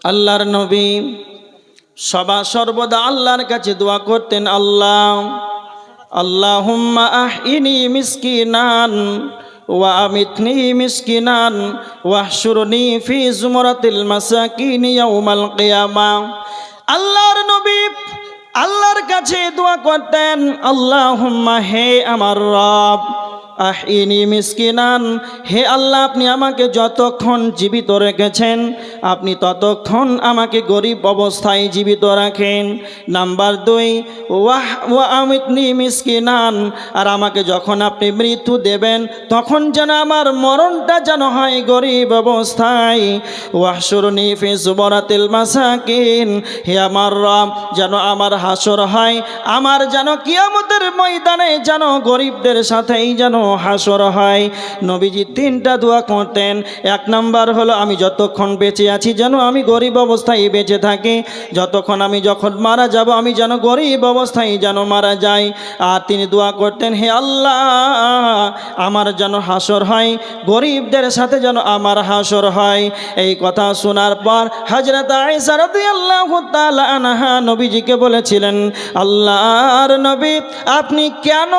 আল্লাহর নবী সদা সর্বদা আল্লাহর কাছে দোয়া করতেন, আল্লাহুম্মা আহইনি মিসকিনান ওয়া আমিতনি মিসকিনান ওয়াহশুরনি ফি জুমরাতিল মাসাকিন ইয়াউমাল কিয়ামাহ। আল্লাহর নবী আল্লাহর কাছে দোয়া করতেন, আল্লাহুম্মা, হে আমার রব, আহইনি মিসকিনান, হে আল্লাহ, আপনি আমাকে যতক্ষণ জীবিত রেখেছেন আপনি ততক্ষণ আমাকে গরিব অবস্থায় জীবিত রাখেন। নাম্বার 2, ওয়া আমিতনি মিসকিনান, আর আমাকে যখন আপনি মৃত্যু দেবেন তখন যেন আমার মরণটা যেন হয় গরিব অবস্থায়। ওয়াহশুরনি ফি জুমরাতিল মাসাকিন, হে আমার রব, যেন আমার হাসর হয়, আমার যেন কিয়ামতের ময়দানে যেন গরিবদের সাথেই যেন হাসর হয়। নবীজি 3টা দোয়া করতেন। 1 নাম্বার হলো, আমি যতক্ষণ বেঁচে আছি যেন আমি গরিব অবস্থায় বেঁচে থাকি, যতক্ষণ আমি যখন মারা যাব আমি যেন গরিব অবস্থায় যেন মারা যাই। আর তিনি দোয়া করতেন, হে আল্লাহ, আমার যেন হাসর হয়, গরিবদের সাথে যেন আমার হাসর হয়। এই কথা শোনার পর হযরত আয়েশা রাদিয়াল্লাহু তাআলা আনহা নবীজিকে বলেছিলেন, আল্লাহর নবী, আপনি কেন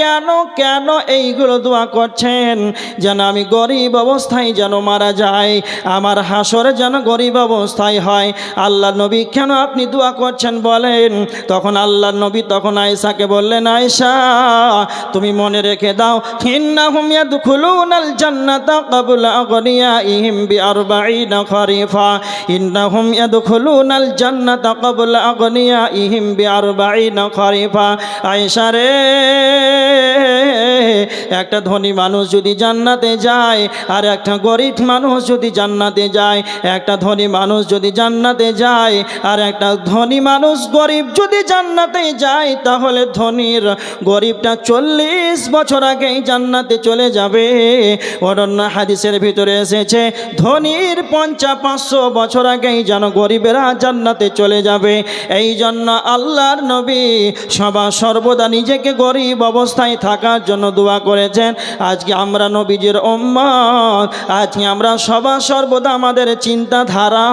কেন কেন এইগুলো দোয়া করছেন? যেন আমি গরিব অবস্থায় যেন মারা যায়, আমার হাসরে যেন গরিব অবস্থায় হয়। আল্লাহর নবী, কেন আপনি দোয়া করছেন বলেন? তখন আল্লাহর নবী তখন আয়েশাকে বললেন, আয়েশা, তুমি মনে রেখে দাও, ইন্নাহুম ইয়াদখুলুনাল জান্নাতা ক্বাবলা আগনিয়াইহিম বি40 খরিফা, ইন্নাহুম ইয়াদখুলুনাল জান্নাতা ক্বাবলা আগনিয়াইহিম বি40 খরিফা। আয়েশা রে, একটা ধনী মানুষ যদি জান্নাতে যায় আর একটা গরিব মানুষ যদি জান্নাতে যায়, একটা ধনী মানুষ যদি জান্নাতে যায় আর একটা ধনী মানুষ গরিব যদি জান্নাতে যায়, তাহলে ধনীর গরিবটা 40 বছর আগেই জান্নাতে চলে যাবে। অন্য হাদিসের ভিতরে এসেছে, ধনীর 500 বছর আগেই যেন গরিবেরা জান্নাতে চলে যাবে। এই জন্য আল্লাহর নবী সদা সর্বদা নিজেকে গরিব অবস্থায় থাকার জন্য দোয়া করেছেন। আজকে আমরা নবীজির উম্মত, আজকে আমরা সদা সর্বদা আমাদের চিন্তাধারা,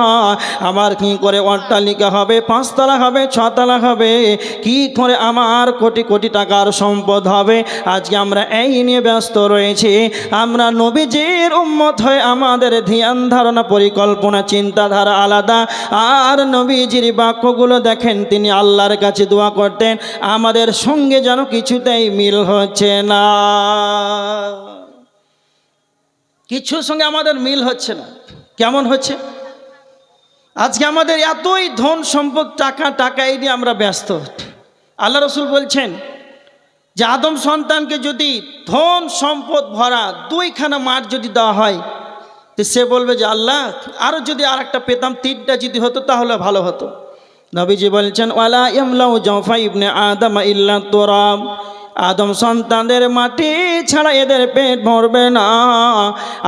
আমার কি করে অট্টালিকা হবে, 5 তলা হবে, 6 তলা হবে, কি করে আমার কোটি কোটি টাকার সম্পদ হবে, আজকে আমরা এই নিয়ে ব্যস্ত রয়েছি। আমরা নবীজির উম্মত হয়ে আমাদের ধ্যান ধারণা পরিকল্পনা চিন্তাধারা আলাদা। আর নবীজির বাক্যগুলো দেখেন, তিনি আল্লাহর কাছে দোয়া করতেন, আমাদের সঙ্গে যেন কিছুতেই মিল হচ্ছে না, কিছুর সঙ্গে আমাদের মিল হচ্ছে না। কেমন হচ্ছে? আজকে আমাদের এতই ধন সম্পদ, টাকা এই নিয়ে আমরা ব্যস্ত। আল্লাহ রসুল বলছেন যে আদম সন্তানকে যদি ধন সম্পদ ভরা 2খানা মাঠ যদি দেওয়া হয়, তো সে বলবে যে আল্লাহ, আরও যদি আর একটা পেতাম, 3টা যদি হতো তাহলে ভালো হতো। নবীজি বলছেন, ওয়ালা ইয়ামলাউ জাওফা ইবনে আদম ইল্লা তুরাব, আদম সন্তানদের মাটি ছাড়া এদের পেট ভরবে না।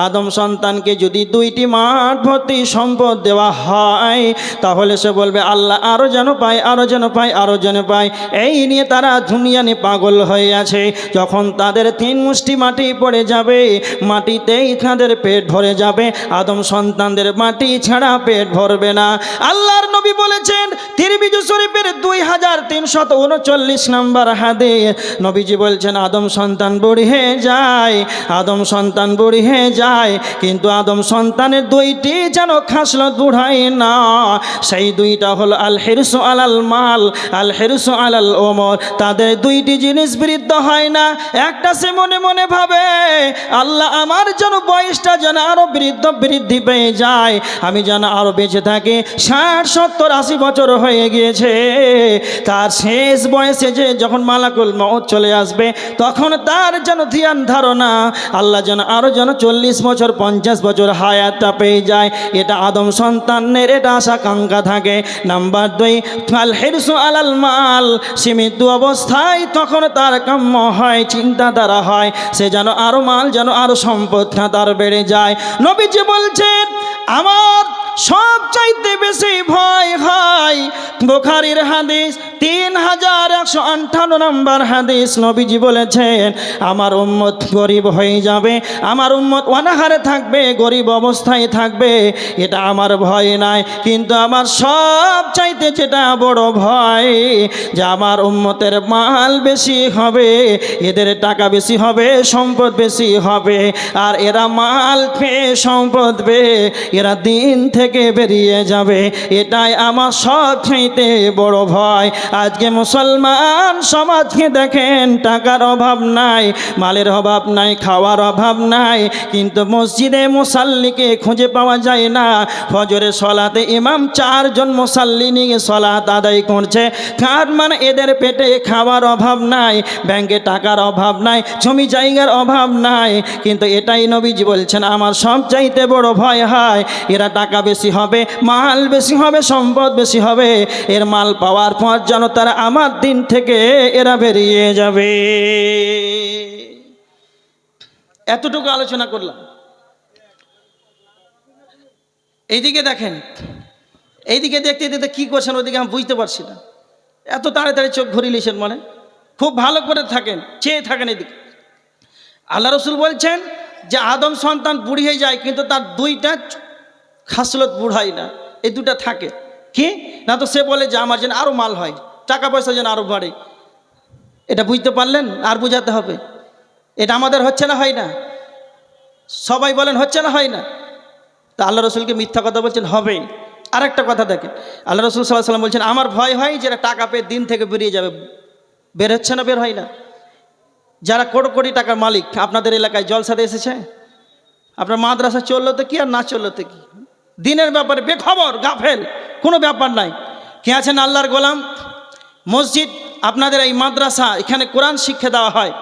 আদম সন্তানকে যদি 2টি মাঠ ভর্তি সম্পদ দেওয়া হয়, তাহলে সে বলবে আল্লাহ, আরও যেন পাই, আরও যেন পাই, আরও যেন পাই। এই নিয়ে তারা দুনিয়া নিয়ে পাগল হয়ে আছে। যখন তাদের 3 মুষ্টি মাটি পড়ে যাবে, মাটিতেই তাদের পেট ভরে যাবে, আদম সন্তানদের মাটি ছাড়া পেট ভরবে না। আল্লাহর নবী বলেছেন, তিরমিজি শরীফের 2339 নম্বর হাদিস, নবীজি বলছেন, আদম সন্তান বুড়ি হয়ে যায়, আদম সন্তান বুড়ি হয়ে যায়, কিন্তু আদম সন্তানের 2টি যেন খাসলত বুড়ায় না। সেই 2টা হলো আল হিরসু আলাল মাল, আল হিরসু আলাল ওমর। তাদের 2টি জিনিস বৃদ্ধ হয় না। একটা, সে মনে মনে ভাবে, আল্লাহ, আমার যেন বয়সটা যেন আরো বৃদ্ধি পেয়ে যায়, আমি যেন আরো বেঁচে থাকি। 60, 70, 80 বছর হয়ে গিয়েছে, তার শেষ বয়সে যে যখন মালাকুল মউত চলে আসবে, তখন তার যেন ধ্যান ধারণা, আল্লাহ যেন আরো যেন 40 বছর 50 বছর হায়াতটা পেয়ে যায়। এটা আদম সন্তানের এটা আশাকাঙ্ক্ষা থাকে। নাম্বার 2, আল হিরসু আলাল মাল, সীমিত অবস্থায় তখন তার কাম্য হয়, চিন্তাধারা হয়, সে যেন আরো মাল, যেন আরো সম্পদটা তার বেড়ে যায়। নবীজি বলছেন, আমার সব চাইতে বেশি ভয় হয় বুখারীর হাদিস 3158 নম্বর হাদিস। নবীজি বলেছেন আমার উম্মত গরিব হয়ে যাবে, আমার উম্মত অনাহারে থাকবে, গরিব অবস্থায় থাকবে, এটা আমার ভয় নাই। কিন্তু আমার সব চাইতে যেটা বড় ভয় যে আমার উম্মতের মাল বেশি হবে, এদের টাকা বেশি হবে, সম্পদ বেশি হবে, আর এরা মাল পেয়ে সম্পদ পেয়ে এরা দিন থেকে বেরিয়ে যাবে, এটাই আমার সব চাইতে বড় ভয়। আজকে মুসলমান সমাজকে দেখেন, টাকার অভাব নাই, মালের অভাব নাই, খাওয়ার অভাব নাই, কিন্তু মসজিদে মুসাল্লিকে খুঁজে পাওয়া যায় না। ফজরের সলাতে ইমাম 4 জন মুসাল্লি নিয়ে সলাত আদায় করছে, কার মানে এদের পেটে খাওয়ার অভাব নাই, ব্যাংকে টাকার অভাব নাই, জমি জায়গার অভাব নাই। কিন্তু এটাই নবীজি বলছেন আমার সব চাইতে বড় ভয় হয় এরা টাকা বেশি হবে, মাল বেশি হবে, সম্পদ বেশি হবে, এর মাল পাওয়ার পর যেন তারা আমার দিন থেকে এরা বেরিয়ে যাবে। এতটুকু আলোচনা করলাম। এইদিকে দেখেন, এইদিকে দেখতে দেখতে কী করছেন ওদিকে আমি বুঝতে পারছি না। এত তাড়াতাড়ি চোখ ঘুরিয়েছেন, মানে খুব ভালো করে থাকেন, চেয়ে থাকেন এদিকে। আল্লাহ রসুল বলছেন যে আদম সন্তান বুড়ি হয়ে যায় কিন্তু তার 2টা খাসলত বুড়ায় না, এই 2টা থাকে। কি না, তো সে বলে যে আমার যেন আরও মাল হয়, টাকা পয়সা যেন আরও বাড়ে। এটা বুঝতে পারলেন? আর বুঝাতে হবে। এটা আমাদের হচ্ছে না, হয় না? সবাই বলেন হচ্ছে না, হয় না? তা আল্লাহ রসুলকে মিথ্যা কথা বলছেন, হবে। আর একটা কথা দেখেন, আল্লাহ রসুল সাল্লাল্লাহু আলাইহি ওয়াসাল্লাম বলছেন আমার ভয় হয় যারা টাকা পেয়ে দিন থেকে বেরিয়ে যাবে। বের হচ্ছে না, বের হয় না? যারা কোটি কোটি টাকার মালিক, আপনাদের এলাকায় জলসাতে এসেছে, আপনার মাদ্রাসা চললো তো কি আর না চললো তো কি, দিনের ব্যাপারে বেখবর, গাফেল, কোনো ব্যাপার নাই। কে আছেন আল্লাহর গোলাম? মসজিদ, আপনাদের এই মাদ্রাসা, এখানে কোরআন শিক্ষা দেওয়া হয়,